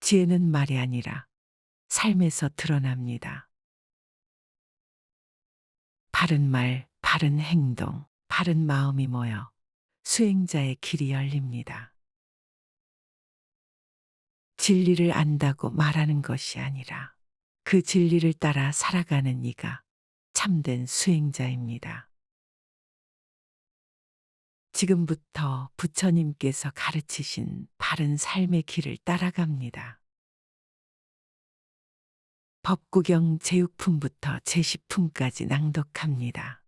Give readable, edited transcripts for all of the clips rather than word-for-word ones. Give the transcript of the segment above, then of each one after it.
지혜는 말이 아니라 삶에서 드러납니다. 바른 말, 바른 행동, 바른 마음이 모여 수행자의 길이 열립니다. 진리를 안다고 말하는 것이 아니라 그 진리를 따라 살아가는 이가 참된 수행자입니다. 지금부터 부처님께서 가르치신 바른 삶의 길을 따라갑니다. 법구경 제6품부터 제10품까지 낭독합니다.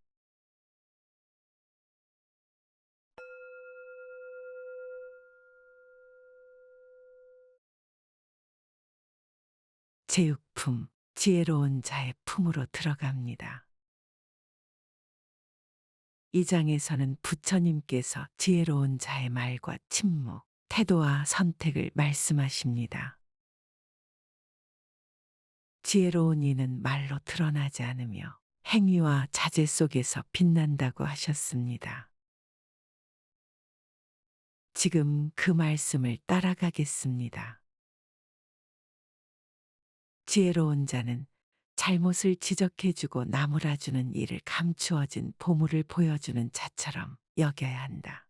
제6품, 지혜로운 자의 품으로 들어갑니다. 이 장에서는 부처님께서 지혜로운 자의 말과 침묵, 태도와 선택을 말씀하십니다. 지혜로운 이는 말로 드러나지 않으며 행위와 자제 속에서 빛난다고 하셨습니다. 지금 그 말씀을 따라가겠습니다. 지혜로운 자는 잘못을 지적해주고 나무라주는 일을 감추어진 보물을 보여주는 자처럼 여겨야 한다.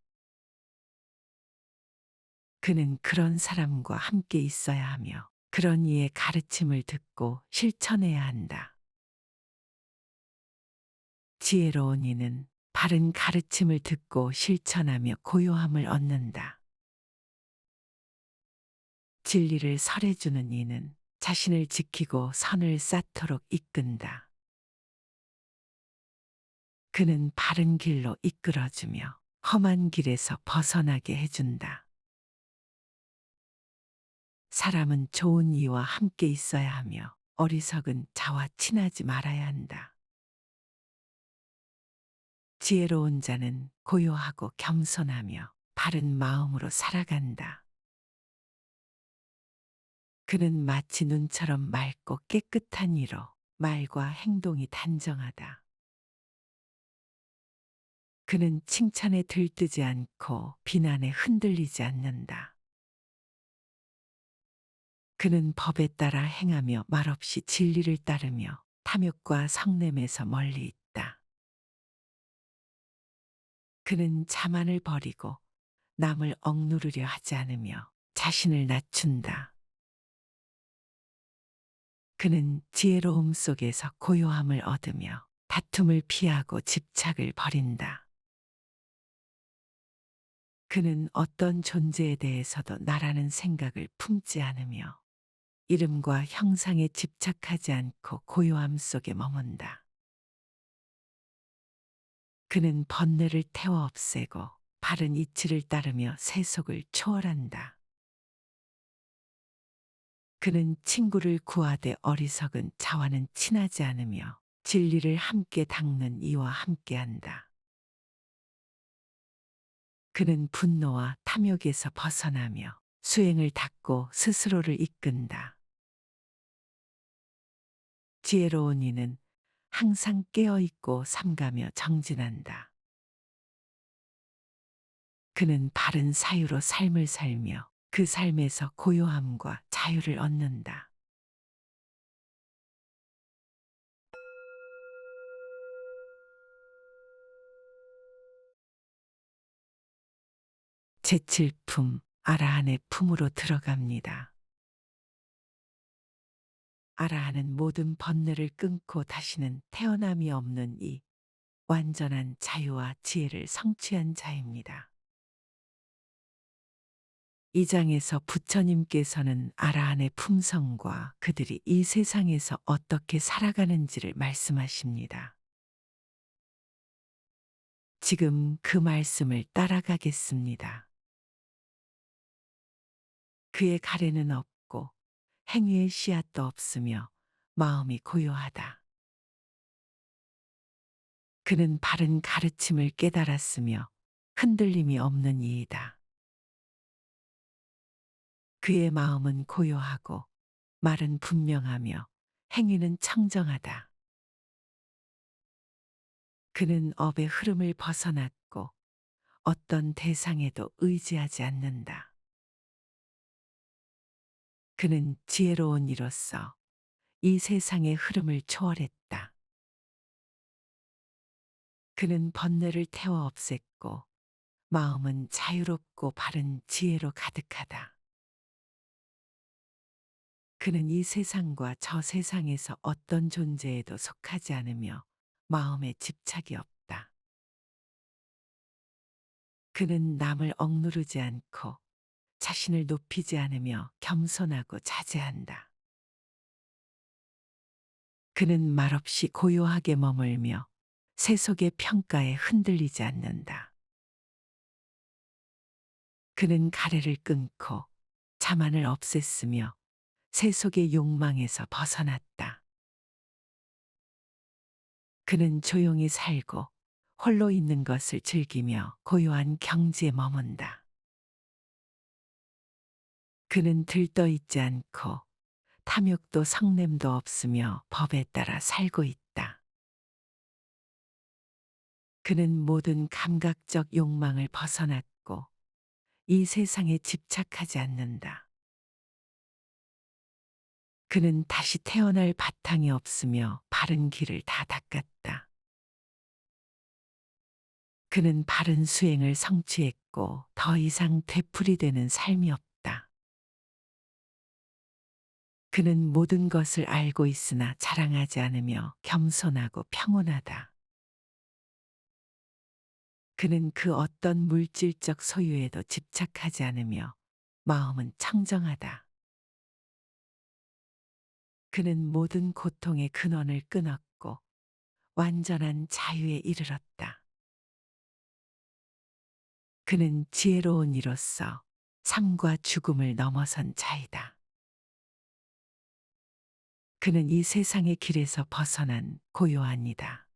그는 그런 사람과 함께 있어야 하며 그런 이의 가르침을 듣고 실천해야 한다. 지혜로운 이는 바른 가르침을 듣고 실천하며 고요함을 얻는다. 진리를 설해주는 이는 자신을 지키고 선을 쌓도록 이끈다. 그는 바른 길로 이끌어주며 험한 길에서 벗어나게 해준다. 사람은 좋은 이와 함께 있어야 하며 어리석은 자와 친하지 말아야 한다. 지혜로운 자는 고요하고 겸손하며 바른 마음으로 살아간다. 그는 마치 눈처럼 맑고 깨끗한 이로 말과 행동이 단정하다. 그는 칭찬에 들뜨지 않고 비난에 흔들리지 않는다. 그는 법에 따라 행하며 말없이 진리를 따르며 탐욕과 성냄에서 멀리 있다. 그는 자만을 버리고 남을 억누르려 하지 않으며 자신을 낮춘다. 그는 지혜로움 속에서 고요함을 얻으며 다툼을 피하고 집착을 버린다. 그는 어떤 존재에 대해서도 나라는 생각을 품지 않으며 이름과 형상에 집착하지 않고 고요함 속에 머문다. 그는 번뇌를 태워 없애고 바른 이치를 따르며 세속을 초월한다. 그는 친구를 구하되 어리석은 자와는 친하지 않으며 진리를 함께 닦는 이와 함께한다. 그는 분노와 탐욕에서 벗어나며 수행을 닦고 스스로를 이끈다. 지혜로운 이는 항상 깨어있고 삼가며 정진한다. 그는 바른 사유로 삶을 살며 그 삶에서 고요함과 자유를 얻는다. 제7품, 아라한의 품으로 들어갑니다. 아라한은 모든 번뇌를 끊고 다시는 태어남이 없는 이 완전한 자유와 지혜를 성취한 자입니다. 이 장에서 부처님께서는 아라한의 품성과 그들이 이 세상에서 어떻게 살아가는지를 말씀하십니다. 지금 그 말씀을 따라가겠습니다. 그의 가래는 없고 행위의 씨앗도 없으며 마음이 고요하다. 그는 바른 가르침을 깨달았으며 흔들림이 없는 이이다. 그의 마음은 고요하고 말은 분명하며 행위는 청정하다. 그는 업의 흐름을 벗어났고 어떤 대상에도 의지하지 않는다. 그는 지혜로운 이로서 이 세상의 흐름을 초월했다. 그는 번뇌를 태워 없앴고 마음은 자유롭고 바른 지혜로 가득하다. 그는 이 세상과 저 세상에서 어떤 존재에도 속하지 않으며 마음에 집착이 없다. 그는 남을 억누르지 않고 자신을 높이지 않으며 겸손하고 자제한다. 그는 말없이 고요하게 머물며 세속의 평가에 흔들리지 않는다. 그는 가래를 끊고 자만을 없앴으며 세속의 욕망에서 벗어났다. 그는 조용히 살고 홀로 있는 것을 즐기며 고요한 경지에 머문다. 그는 들떠 있지 않고 탐욕도 성냄도 없으며 법에 따라 살고 있다. 그는 모든 감각적 욕망을 벗어났고 이 세상에 집착하지 않는다. 그는 다시 태어날 바탕이 없으며 바른 길을 다 닦았다. 그는 바른 수행을 성취했고 더 이상 되풀이되는 삶이 없다. 그는 모든 것을 알고 있으나 자랑하지 않으며 겸손하고 평온하다. 그는 그 어떤 물질적 소유에도 집착하지 않으며 마음은 청정하다. 그는 모든 고통의 근원을 끊었고 완전한 자유에 이르렀다. 그는 지혜로운 이로서 삶과 죽음을 넘어선 자이다. 그는 이 세상의 길에서 벗어난 고요한 이다.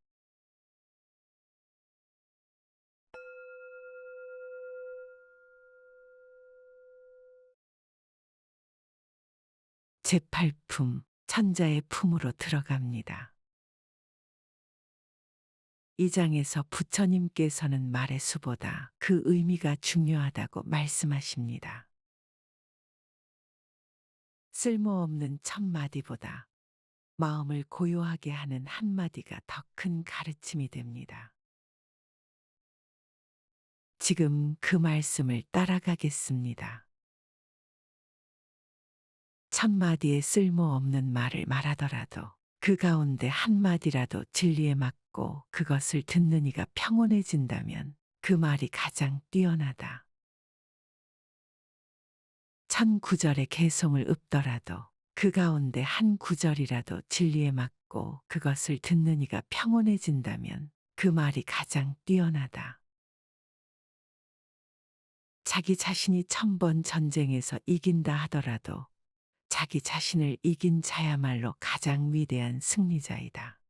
제8품 천자의 품으로 들어갑니다. 이 장에서 부처님께서는 말의 수보다 그 의미가 중요하다고 말씀하십니다. 쓸모없는 천마디보다 마음을 고요하게 하는 한마디가 더 큰 가르침이 됩니다. 지금 그 말씀을 따라가겠습니다. 천마디의 쓸모없는 말을 말하더라도 그 가운데 한마디라도 진리에 맞고 그것을 듣는 이가 평온해진다면 그 말이 가장 뛰어나다. 1000구절의 개송을 읊더라도 그 가운데 한 구절이라도 진리에 맞고 그것을 듣는 이가 평온해진다면 그 말이 가장 뛰어나다. 자기 자신이 1000번 전쟁에서 이긴다 하더라도 자기 자신을 이긴 자야말로 가장 위대한 승리자이다.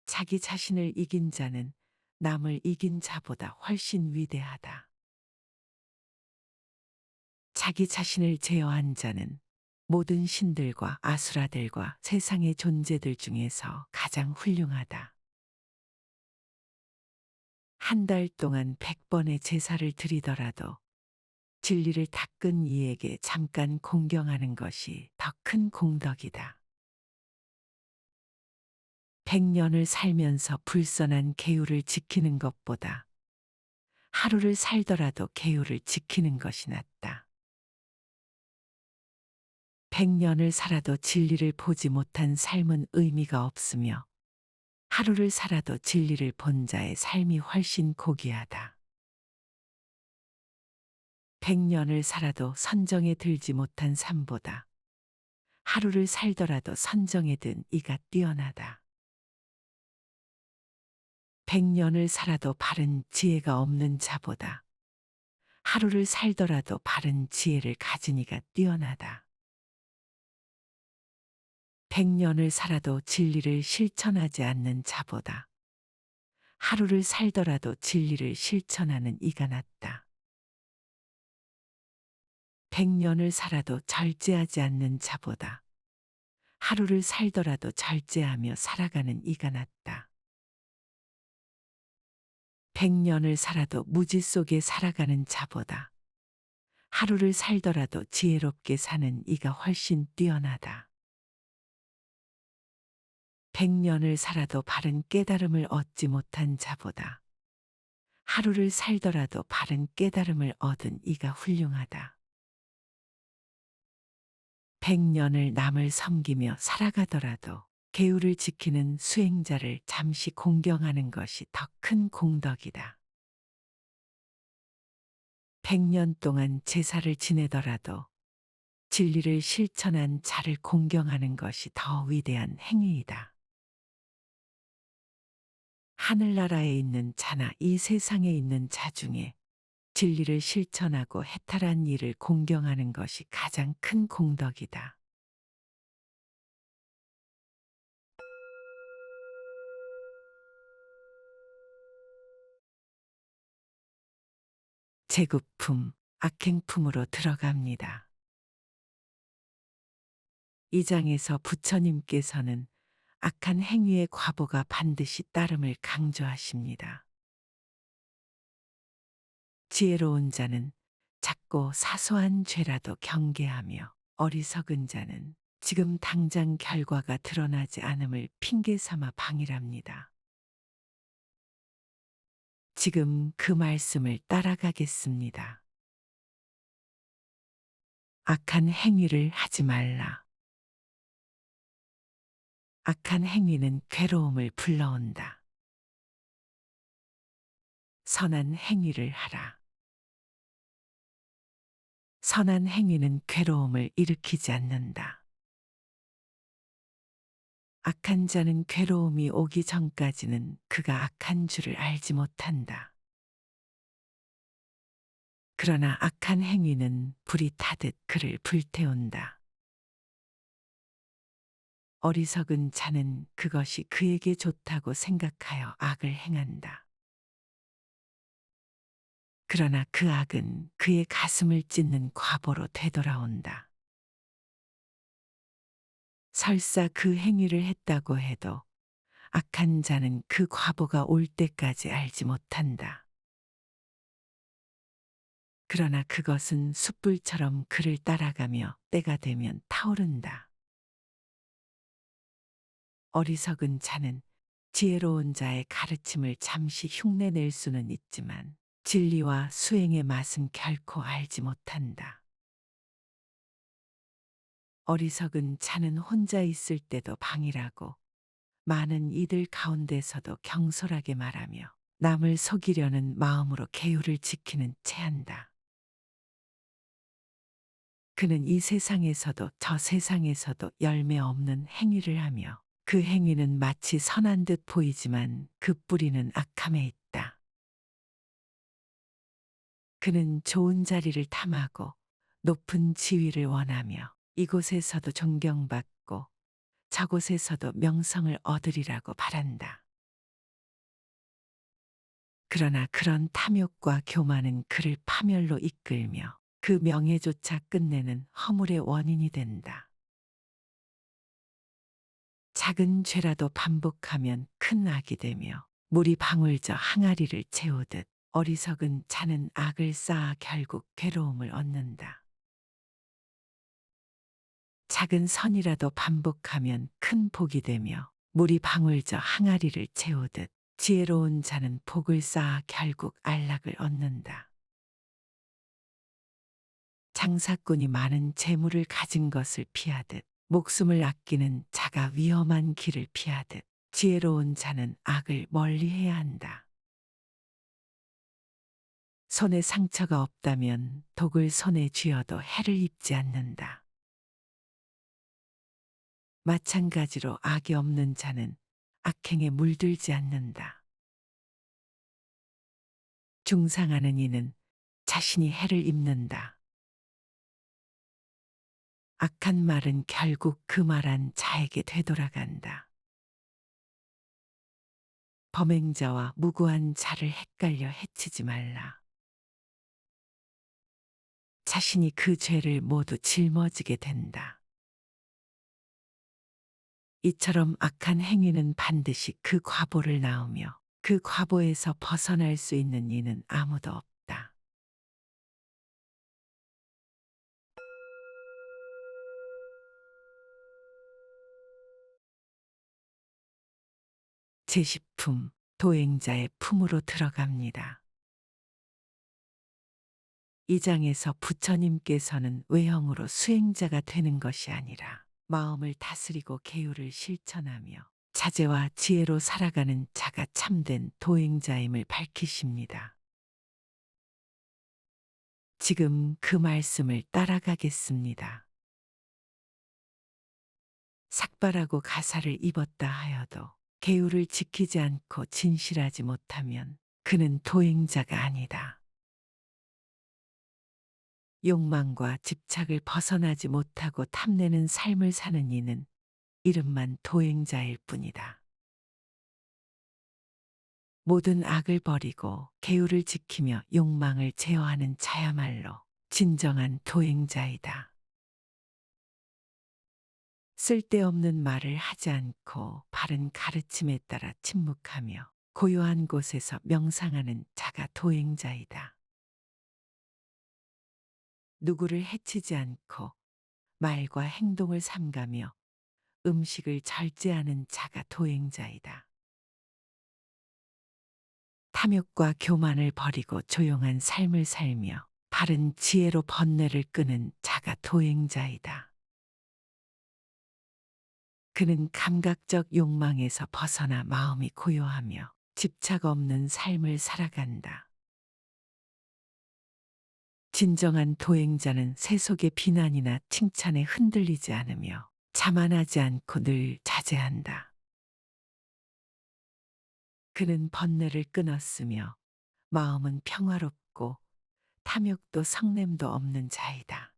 자기 자신을 이긴 자는 남을 이긴 자보다 훨씬 위대하다. 자기 자신을 제어한 자는 모든 신들과 아수라들과 세상의 존재들 중에서 가장 훌륭하다. 한 달 동안 100번의 제사를 드리더라도 진리를 닦은 이에게 잠깐 공경하는 것이 더 큰 공덕이다. 100년을 살면서 불선한 계율을 지키는 것보다 하루를 살더라도 계율을 지키는 것이 낫다. 100년을 살아도 진리를 보지 못한 삶은 의미가 없으며 하루를 살아도 진리를 본 자의 삶이 훨씬 고귀하다. 100년을 살아도 선정에 들지 못한 삶보다 하루를 살더라도 선정에 든 이가 뛰어나다. 100년을 살아도 바른 지혜가 없는 자보다 하루를 살더라도 바른 지혜를 가진 이가 뛰어나다. 100년을 살아도 진리를 실천하지 않는 자보다 하루를 살더라도 진리를 실천하는 이가 낫다. 100년을 살아도 절제하지 않는 자보다 하루를 살더라도 절제하며 살아가는 이가 낫다. 100년을 살아도 무지 속에 살아가는 자보다 하루를 살더라도 지혜롭게 사는 이가 훨씬 뛰어나다. 100년을 살아도 바른 깨달음을 얻지 못한 자보다 하루를 살더라도 바른 깨달음을 얻은 이가 훌륭하다. 100년을 남을 섬기며 살아가더라도 계율을 지키는 수행자를 잠시 공경하는 것이 더 큰 공덕이다. 100년 동안 제사를 지내더라도 진리를 실천한 자를 공경하는 것이 더 위대한 행위이다. 하늘나라에 있는 자나 이 세상에 있는 자 중에 진리를 실천하고 해탈한 이를 공경하는 것이 가장 큰 공덕이다. 제급품, 악행품으로 들어갑니다. 이 장에서 부처님께서는 악한 행위의 과보가 반드시 따름을 강조하십니다. 지혜로운 자는 작고 사소한 죄라도 경계하며 어리석은 자는 지금 당장 결과가 드러나지 않음을 핑계 삼아 방일합니다. 지금 그 말씀을 따라가겠습니다. 악한 행위를 하지 말라. 악한 행위는 괴로움을 불러온다. 선한 행위를 하라. 선한 행위는 괴로움을 일으키지 않는다. 악한 자는 괴로움이 오기 전까지는 그가 악한 줄을 알지 못한다. 그러나 악한 행위는 불이 타듯 그를 불태운다. 어리석은 자는 그것이 그에게 좋다고 생각하여 악을 행한다. 그러나 그 악은 그의 가슴을 찢는 과보로 되돌아온다. 설사 그 행위를 했다고 해도 악한 자는 그 과보가 올 때까지 알지 못한다. 그러나 그것은 숯불처럼 그를 따라가며 때가 되면 타오른다. 어리석은 자는 지혜로운 자의 가르침을 잠시 흉내낼 수는 있지만 진리와 수행의 맛은 결코 알지 못한다. 어리석은 자는 혼자 있을 때도 방일하고 많은 이들 가운데서도 경솔하게 말하며 남을 속이려는 마음으로 계율을 지키는 체한다. 그는 이 세상에서도 저 세상에서도 열매 없는 행위를 하며 그 행위는 마치 선한 듯 보이지만 그 뿌리는 악함에 있다. 그는 좋은 자리를 탐하고 높은 지위를 원하며 이곳에서도 존경받고 저곳에서도 명성을 얻으리라고 바란다. 그러나 그런 탐욕과 교만은 그를 파멸로 이끌며 그 명예조차 끝내는 허물의 원인이 된다. 작은 죄라도 반복하면 큰 악이 되며 물이 방울져 항아리를 채우듯 어리석은 자는 악을 쌓아 결국 괴로움을 얻는다. 작은 선이라도 반복하면 큰 복이 되며 물이 방울져 항아리를 채우듯 지혜로운 자는 복을 쌓아 결국 안락을 얻는다. 장사꾼이 많은 재물을 가진 것을 피하듯 목숨을 아끼는 자가 위험한 길을 피하듯 지혜로운 자는 악을 멀리해야 한다. 손에 상처가 없다면 독을 손에 쥐어도 해를 입지 않는다. 마찬가지로 악이 없는 자는 악행에 물들지 않는다. 중상하는 이는 자신이 해를 입는다. 악한 말은 결국 그 말한 자에게 되돌아간다. 범행자와 무고한 자를 헷갈려 해치지 말라. 자신이 그 죄를 모두 짊어지게 된다. 이처럼 악한 행위는 반드시 그 과보를 낳으며 그 과보에서 벗어날 수 있는 이는 아무도 없다. 제식품, 도행자의 품으로 들어갑니다. 이 장에서 부처님께서는 외형으로 수행자가 되는 것이 아니라 마음을 다스리고 계율을 실천하며 자제와 지혜로 살아가는 자가 참된 도행자임을 밝히십니다. 지금 그 말씀을 따라가겠습니다. 삭발하고 가사를 입었다 하여도 계율을 지키지 않고 진실하지 못하면 그는 도행자가 아니다. 욕망과 집착을 벗어나지 못하고 탐내는 삶을 사는 이는 이름만 도행자일 뿐이다. 모든 악을 버리고 계율을 지키며 욕망을 제어하는 자야말로 진정한 도행자이다. 쓸데없는 말을 하지 않고 바른 가르침에 따라 침묵하며 고요한 곳에서 명상하는 자가 도행자이다. 누구를 해치지 않고 말과 행동을 삼가며 음식을 절제하는 자가 도행자이다. 탐욕과 교만을 버리고 조용한 삶을 살며 바른 지혜로 번뇌를 끄는 자가 도행자이다. 그는 감각적 욕망에서 벗어나 마음이 고요하며 집착 없는 삶을 살아간다. 진정한 도행자는 세속의 비난이나 칭찬에 흔들리지 않으며 자만하지 않고 늘 자제한다. 그는 번뇌를 끊었으며 마음은 평화롭고 탐욕도 성냄도 없는 자이다.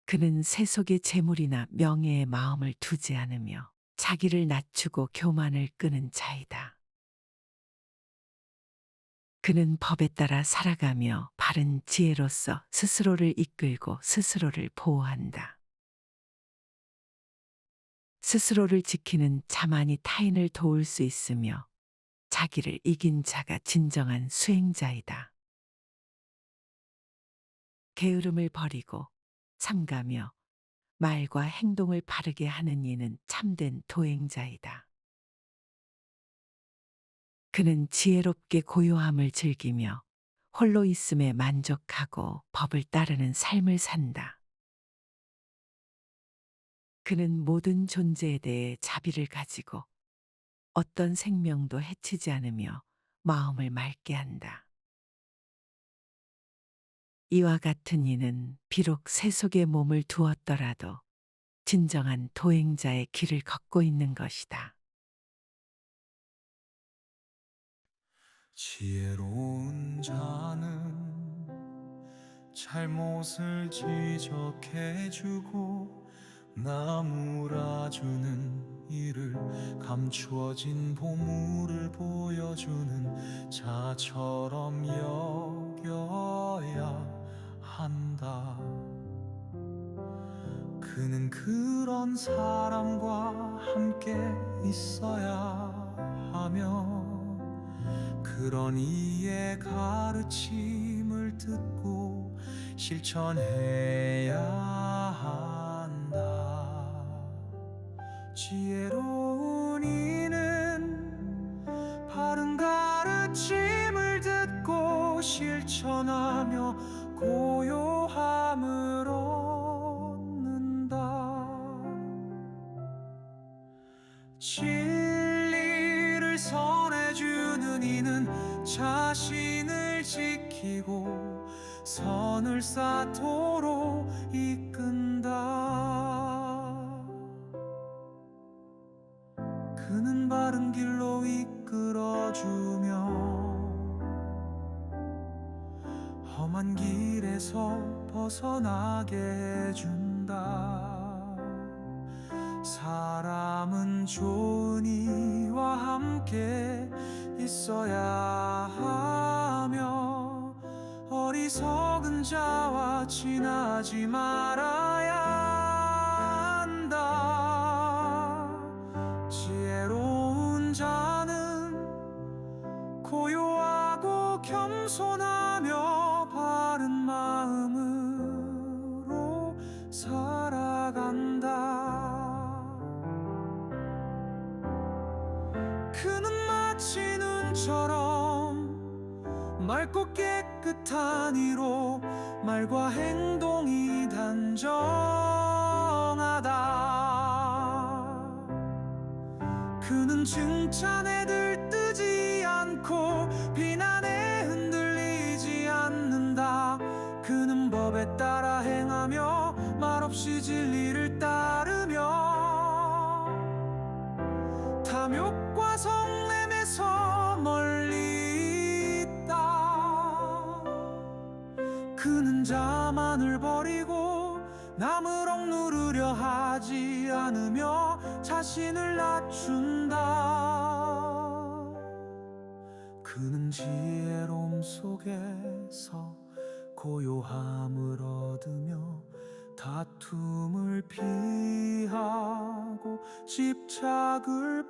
그는 세속의 재물이나 명예에 마음을 두지 않으며 자기를 낮추고 교만을 끄는 자이다. 그는 법에 따라 살아가며 바른 지혜로서 스스로를 이끌고 스스로를 보호한다. 스스로를 지키는 자만이 타인을 도울 수 있으며 자기를 이긴 자가 진정한 수행자이다. 게으름을 버리고 삼가며 말과 행동을 바르게 하는 이는 참된 도행자이다. 그는 지혜롭게 고요함을 즐기며 홀로 있음에 만족하고 법을 따르는 삶을 산다. 그는 모든 존재에 대해 자비를 가지고 어떤 생명도 해치지 않으며 마음을 맑게 한다. 이와 같은 이는 비록 세속에 몸을 두었더라도 진정한 도행자의 길을 걷고 있는 것이다. 지혜로운 자는 잘못을 지적해주고 나무라주는 이를 감추어진 보물을 보여주는 자처럼 여겨야 한다. 그는 그런 사람과 함께 있어야 하며 그런 이의 가르침을 듣고 실천해야 한다. 지혜로운 이는 바른 가르침을 듣고 실천하며 고요함을 얻는다. 진리를 선해주는 이는 자신을 지키고 선을 쌓도록 이끈다. 그는 바른 길로 이끌어주며 험한 길에서 벗어나게 해준다. 사람은 좋은 이와 함께 있어야 하며 어리석은 자와 친하지 말아야 한다. 지혜로운 자는 고요하고 겸손하며 바른 마음으로 살아간다. 물처럼 맑고 깨끗한 이로 말과 행동이 단정하다. 그는 칭찬에 들뜨지 않고 비난에 흔들리지 않는다. 그는 법에 따라 행하며 말없이 진리를 따르며 탐욕과 성냄에서 멀리 있다. 그는 자만을 버리고 남을 억누르려 하지 않으며 자신을 낮춘다. 그는 지혜로움 속에서 고요함을 얻으며 다툼을 피하고 집착을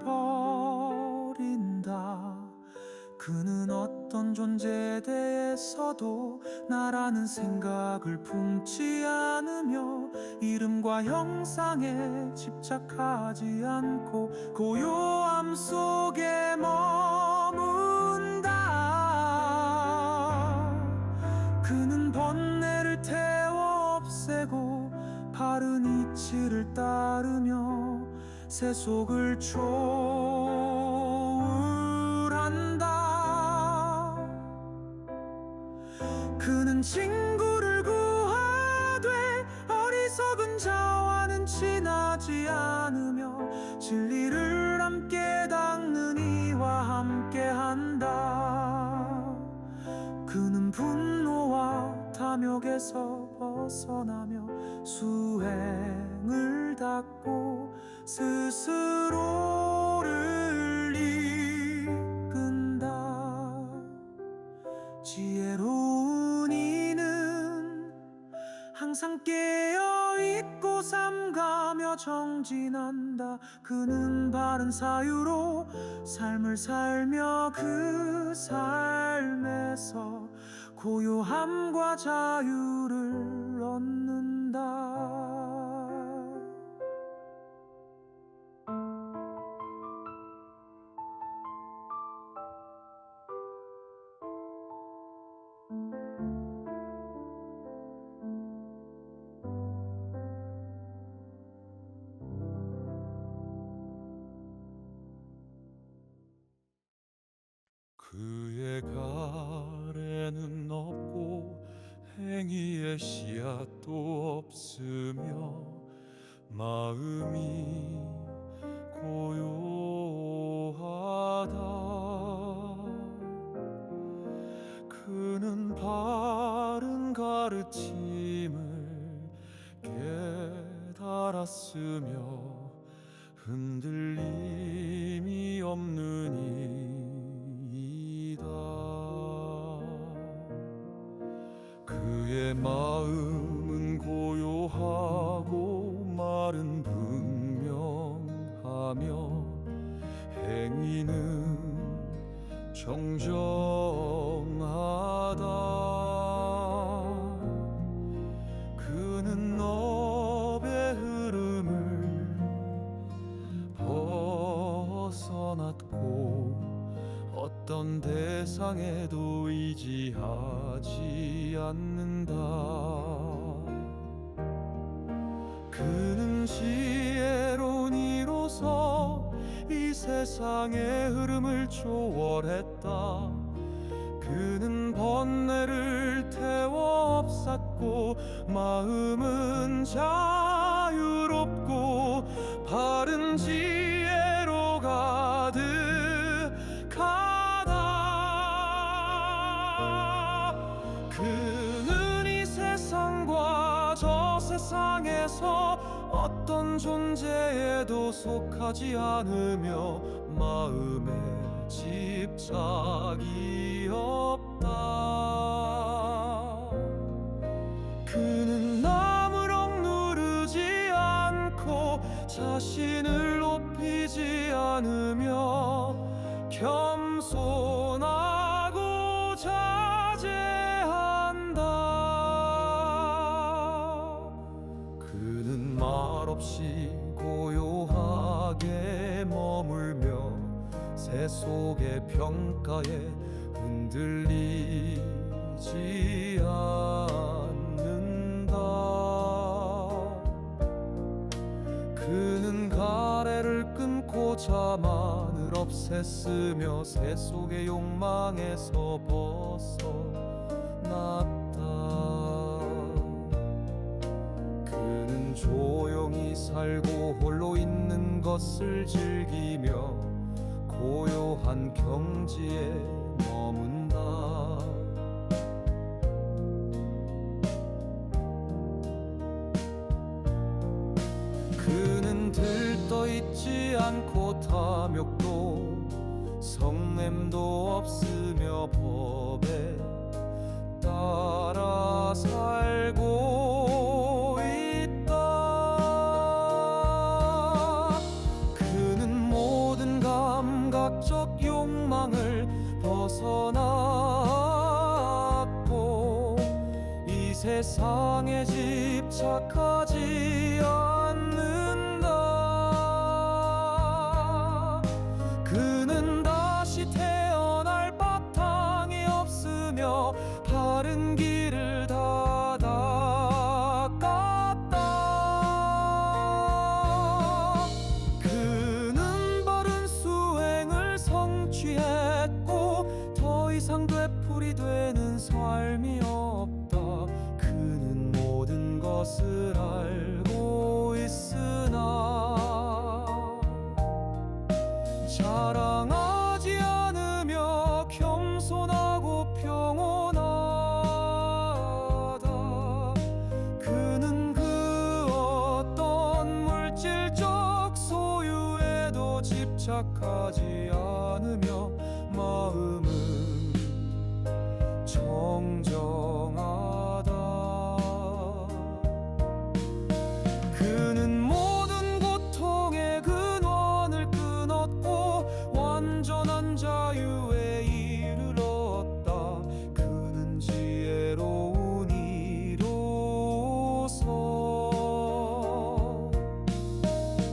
버린다. 그는 어떤 존재에 대해서도 나라는 생각을 품지 않으며 이름과 형상에 집착하지 않고 고요함 속에 머문다. 그는 번뇌를 태워 없애고 바른 이치를 따르며 세속을 초월한다. 그는 친구를 구하되 어리석은 자와는 친하지 않으며 진리를 함께 닦는 이와 함께한다. 그는 분노와 탐욕에서 벗어나며 수행을 닦고 스스로를 이끈다. 지혜로운 이는 항상 깨어있고 삼가며 정진한다. 그는 바른 사유로 삶을 살며 그 삶에서 고요함과 자유를 얻는다. 그의 가래는 없고 행위의 씨앗도 없으며 마음이 고요하다. 그는 바른 가르침을 깨달았으며 흔들림이 없는 이다. 그의 마음은 고요하고 말은 분명하며 행위는 정정하다. 그는 업의 흐름을 벗어났고 어떤 대상에도 의지하지 않는다. 그는 지혜로운 이로서 이 세상의 흐름을 초월했다. 그는 번뇌를 태워 없앴고 마음은 자유롭고 바른 지혜로 가득하다. 그는 이 세상과 저 세상에서 어떤 존재에도 속하지 않으며 마음에 집착이 없다. 그는 남을 억누르지 않고 자신을 높이지 않으며 겸손하고 자제한다. 그는 말없이 고요하게 머물며 세속의 평가에 흔들리지 않는다. 그는 가래를 끊고 자만을 없앴으며 세속의 욕망에서 벗어났다. 그는 조용히 살고 홀로 있는 것을 즐기며 고요한 경지에 머문다. 그는 들떠있지 않고 탐욕도 성냄도 없으며 법에 따라 살고 있다. 그는 모든 감각적 욕망을 벗어났고 이 세상에 집착하지 않는다. 그는 다시 태어날 바탕이 없으며 바른 길을 다 닦았다. 그는 바른 수행을 성취했고 더 이상 되풀이 되는 삶이 없다. 그는 모든 것을 알고 있으나 자랑하지 않으며 겸손하고 평온하다. 그는 그 어떤 물질적 소유에도 집착하지 않으며 마음은 정정하다. 그는 모든 고통의 근원을 끊었고 완전한 자유에 이르렀다. 그는 지혜로운 이로서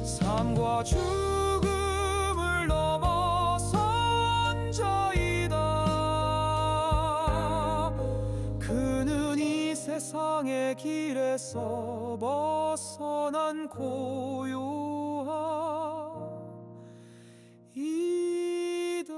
삶과 죽음을 넘어선 자이다. 그는 이 세상의 길에서 벗어난 고요한 이다.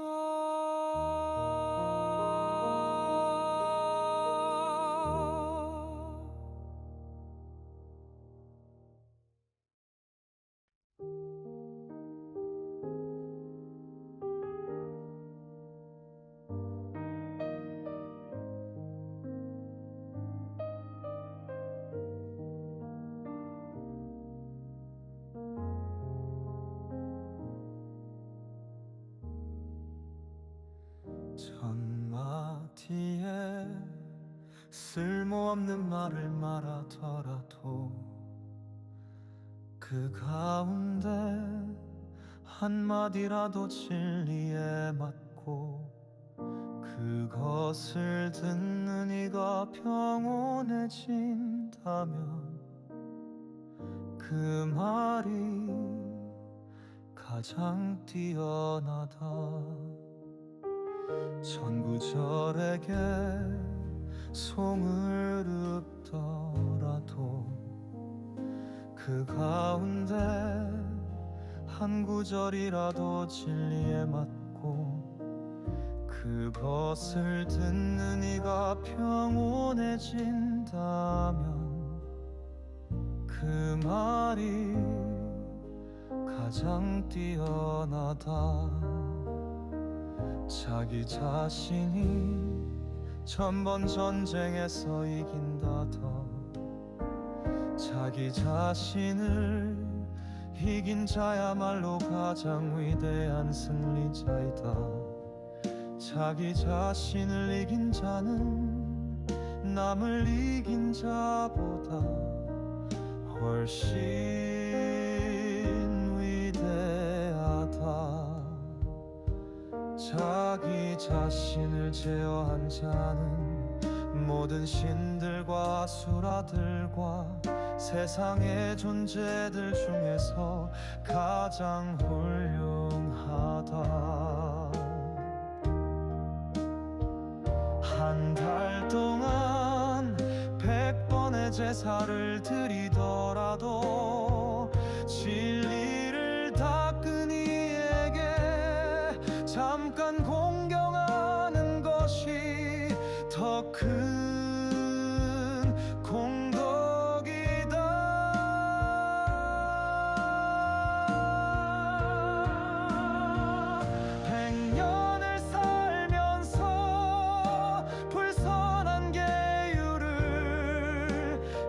첫마디에 쓸모없는 말을 말하더라도 그 가운데 한마디라도 진리에 맞고 그것을 듣는 이가 평온해진다면 그 말이 가장 뛰어나다. 천구절에게 송을 읊더라도 그 가운데 한 구절이라도 진리에 맞고 그것을 듣는 이가 평온해진다면 그 말이 가장 뛰어나다. 자기 자신이 천번 전쟁에서 이긴다더 자기 자신을 이긴 자야말로 가장 위대한 승리자이다. 자기 자신을 이긴 자는 남을 이긴 자보다 훨씬 위대하다. 자기 자신을 제어한 자는 모든 신들과 수라들과 세상의 존재들 중에서 가장 훌륭하다. 한 달 동안 100번의 제사를 드리더라도 진리를 닦은 이에게 잠깐 공경하는 것이 더 큰 공덕이다. 100년을 살면서 불선한 계율을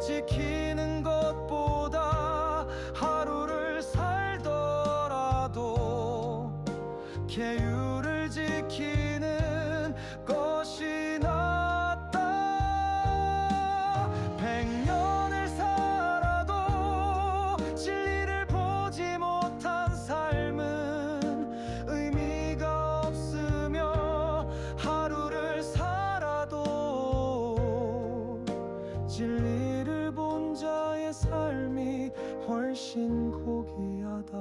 지키는 것보다 하루를 살더라도 계율을 지키는 것이 낫다. 100년을 살아도 진리를 보지 못한 삶은 의미가 없으며 하루를 살아도 진리를 본 자의 삶이 훨씬 고귀하다.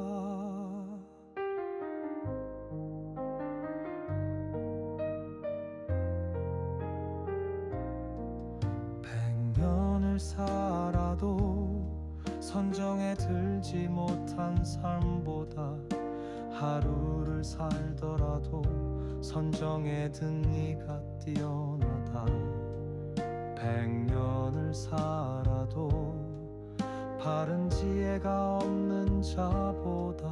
100년을 살아도 선정에 들지 못한 삶보다 하루를 살더라도 선정에 든 이가 뛰어나다. 100년을 살아도 바른 지혜가 없는 자보다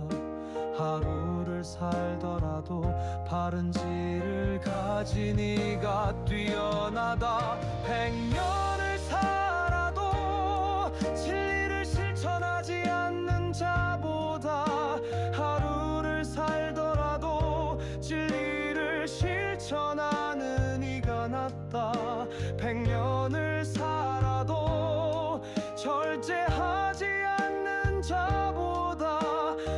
하루를 살더라도 바른 지를 가진 이가 뛰어나다. 100년을 살아도 진리를 실천하지 않는 자보다 하루를 살더라도 진리를 실천하는 이가 낫다. 100년을 살아도 절제하지 않는 자보다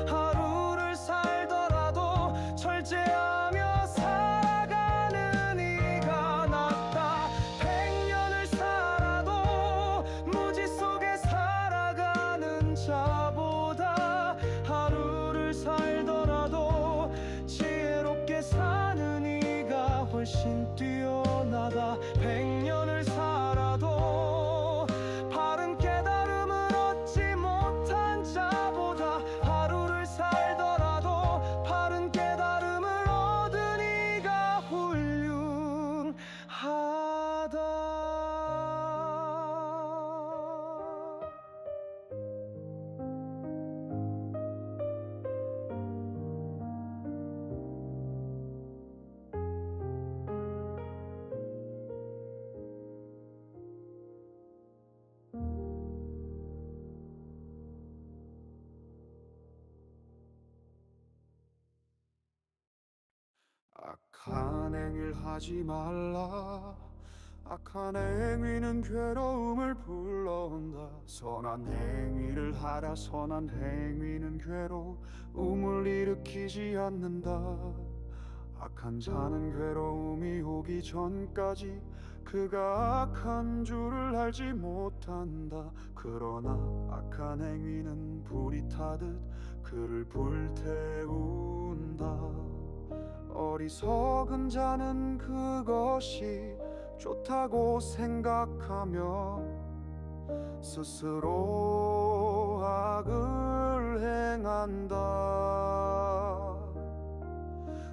하루를 살더라도 절제하며 살아가는 이가 낫다. 100년을 살아도 무지 속에 살아가는 자보다 하루를 살더라도 지혜롭게 사는 이가 훨씬 뛰어나다. 100년을 살아도 바른 깨달음을 얻지 못한 자보다 하루를 살더라도 바른 깨달음을 얻은 이가 훌륭하다. 악한 행위를 하지 말라. 악한 행위는 괴로움을 불러온다. 선한 행위를 하라. 선한 행위는 괴로움을 일으키지 않는다. 악한 자는 괴로움이 오기 전까지 그가 악한 줄을 알지 못한다. 그러나 악한 행위는 불이 타듯 그를 불태운다. 어리석은 자는 그것이 좋다고 생각하며 스스로 악을 행한다.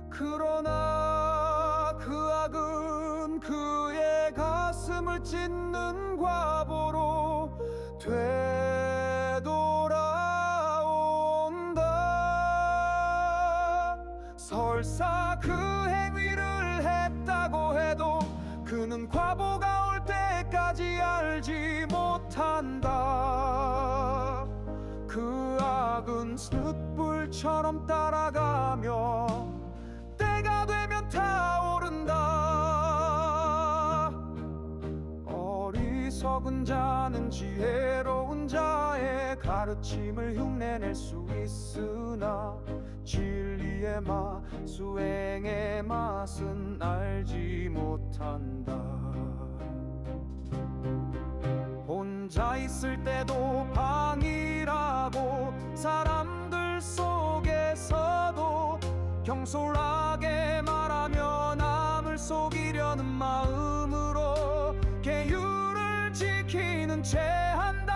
그러나 그 악은 그의 가슴을 찢는 과보로 되돌아온다. 설사 그 행위를 했다고 해도 그는 과보가 올 때까지 알지 못한다. 그 악은 숯불처럼 따라가며 때가 되면 타오른다. 어리석은 자는 지혜로운 자의 가르침을 흉내낼 수 있으나 진리의 맛, 수행의 맛은 알지 못한다. 혼자 있을 때도 방이라고 사람들 속에서도 경솔하게 말하며 남을 속이려는 마음으로 계율을 지키는 채 한다.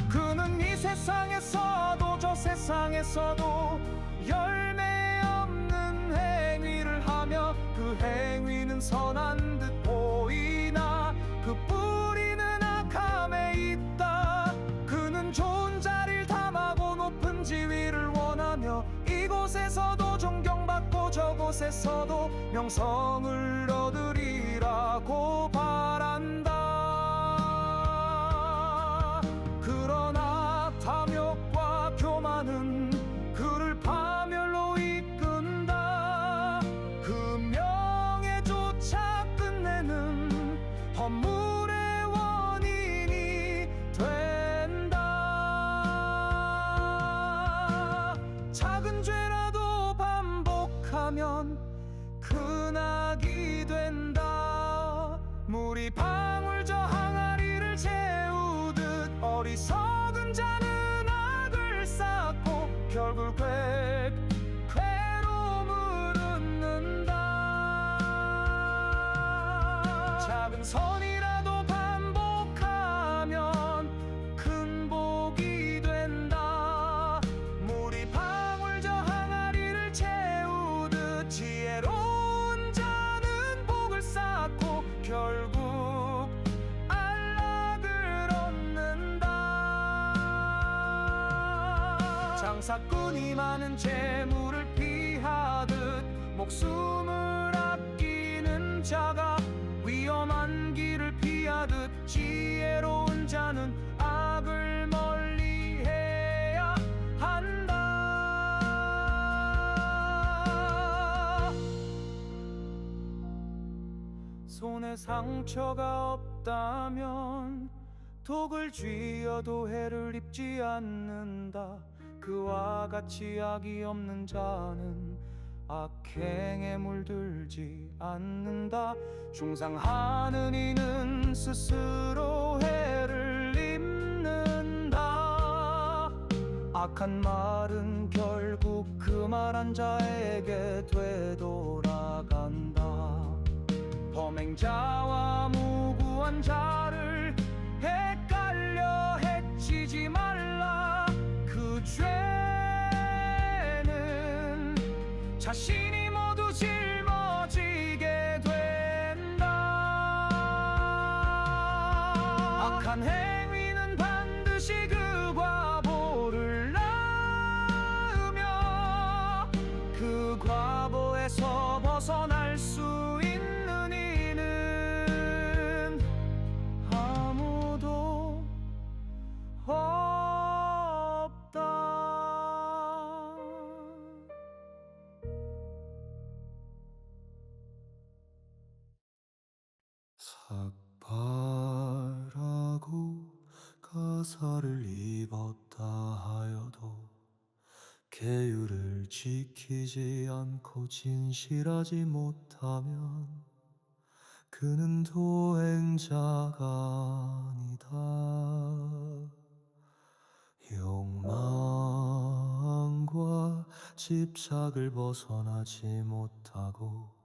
그는 이 세상에서도 저 세상에서도 열매 없는 행위를 하며 그 행위는 선한 듯 보이나 그 뿌리는 악함에 있다. 그는 좋은 자리를 탐하고 높은 지위를 원하며 이곳에서도 존경받고 저곳에서도 명성을 얻으리라고 바란다. 그러나 탐욕과 교만은 그를 파멸로 이끈다. 그 명예조차 끝내는 허물의 원인이 된다. 작은 죄라도 반복하면 큰 악이 된다. 물이 방울 저 항아리를 채우듯 어리석은 자는 악을 쌓고 결국 괴로움을 얻는다. 작은 선이라도 반복하면 큰 복이 된다. 물이 방울 저 항아리를 채우듯 지혜로운 자는 복을 쌓고 결국 안락을 얻는다. 장사꾼이 많은 재물을 피하듯 목숨을 아끼는 자가 위험한 길을 피하듯 지혜로운 자는 악을 멀리해야 한다. 손에 상처가 없다면 독을 쥐어도 해를 입지 않는다. 그와 같이 악이 없는 자는 악행에 물들지 않는다. 중상하는 이는 스스로 해를 입는다. 악한 말은 결국 그 말한 자에게 되돌아간다. 범행자와 무고한 자를 헷갈려 해치지 말라. 그 죄는 자신이 모두 짊어지게 된다. 악한 행위는 반드시 그 과보를 낳으며 그 과보에서 벗어날 수 있는 이는 아무도 없다. 삭발하고 가사를 입었다 하여도 계율을 지키지 않고 진실하지 못하면 그는 도행자가 아니다. 욕망과 집착을 벗어나지 못하고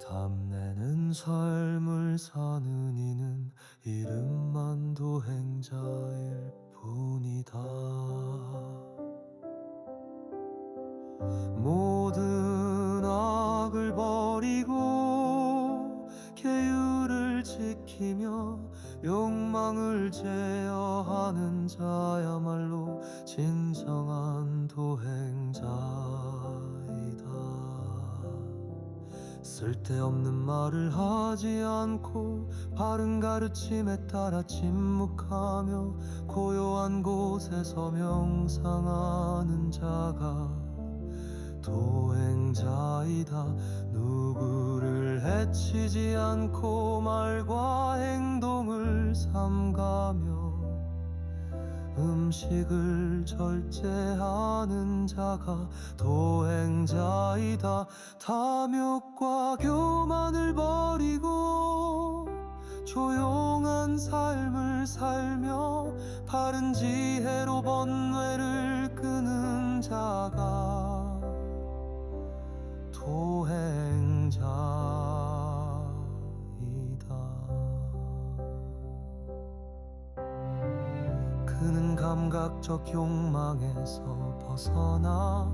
탐내는 삶을 사는 이는 이름만 도행자일 뿐이다. 모든 악을 버리고 계율을 지키며 욕망을 제어하는 자야말로 진정한 도행자이다. 쓸데없는 말을 하지 않고 바른 가르침에 따라 침묵하며 고요한 곳에서 명상하는 자가 도행자이다. 누구를 해치지 않고 말과 행동을 삼가며 음식을 절제하는 자가 도행자이다. 탐욕과 교만을 버리고 조용한 삶을 살며 바른 지혜로 번뇌를 끄는 자가 도행자이다. 그는 감각적 욕망에서 벗어나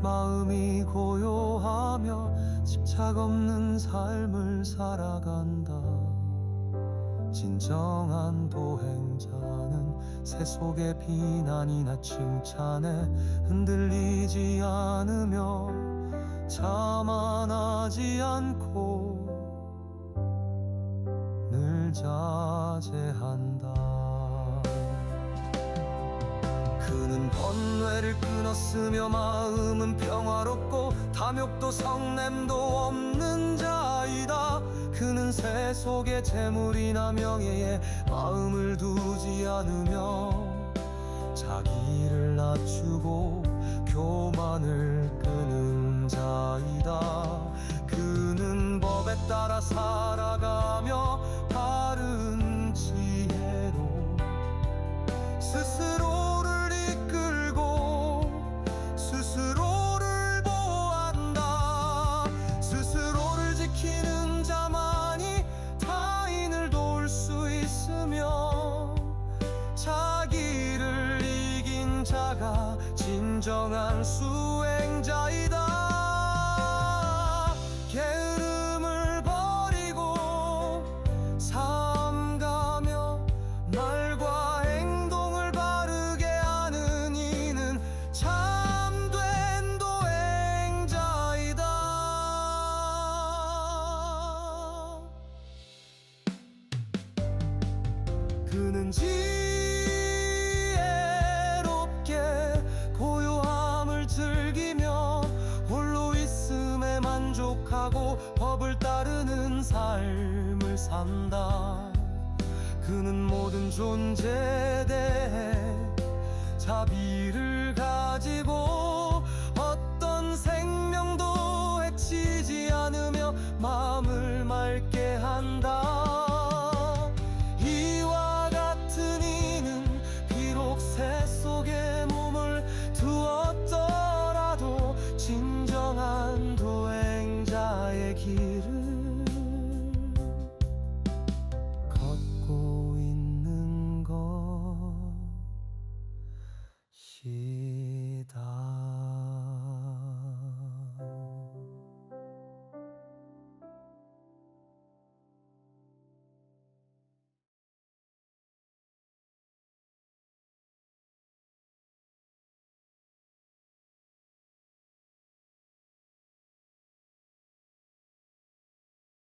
마음이 고요하며 집착 없는 삶을 살아간다. 진정한 도행자는 세속의 비난이나 칭찬에 흔들리지 않으며 자만하지 않고 늘 자제한다. 그는 번뇌를 끊었으며 마음은 평화롭고 탐욕도 성냄도 없는 자이다. 그는 세속의 재물이나 명예에 마음을 두지 않으며 자기를 낮추고 교만을 끄는 자이다. 그는 법에 따라 살아가며 바른 지혜로 스스로를 이끌고 스스로를 보호한다. 스스로를 지키는 자만이 타인을 도울 수 있으며 자기를 이긴 자가 진정한 수행자이다. 게으름을 버리고 삼가며 말과 행동을 바르게 하는 이는 참된 도행자이다. 그는 지혜롭게 고요함을 즐기며 홀로 있음에 만족하고 법을 따르는 삶을 산다. 그는 모든 존재에 대해 자비를 가지고 어떤 생명도 해치지 않으며 마음을 맑게 한다.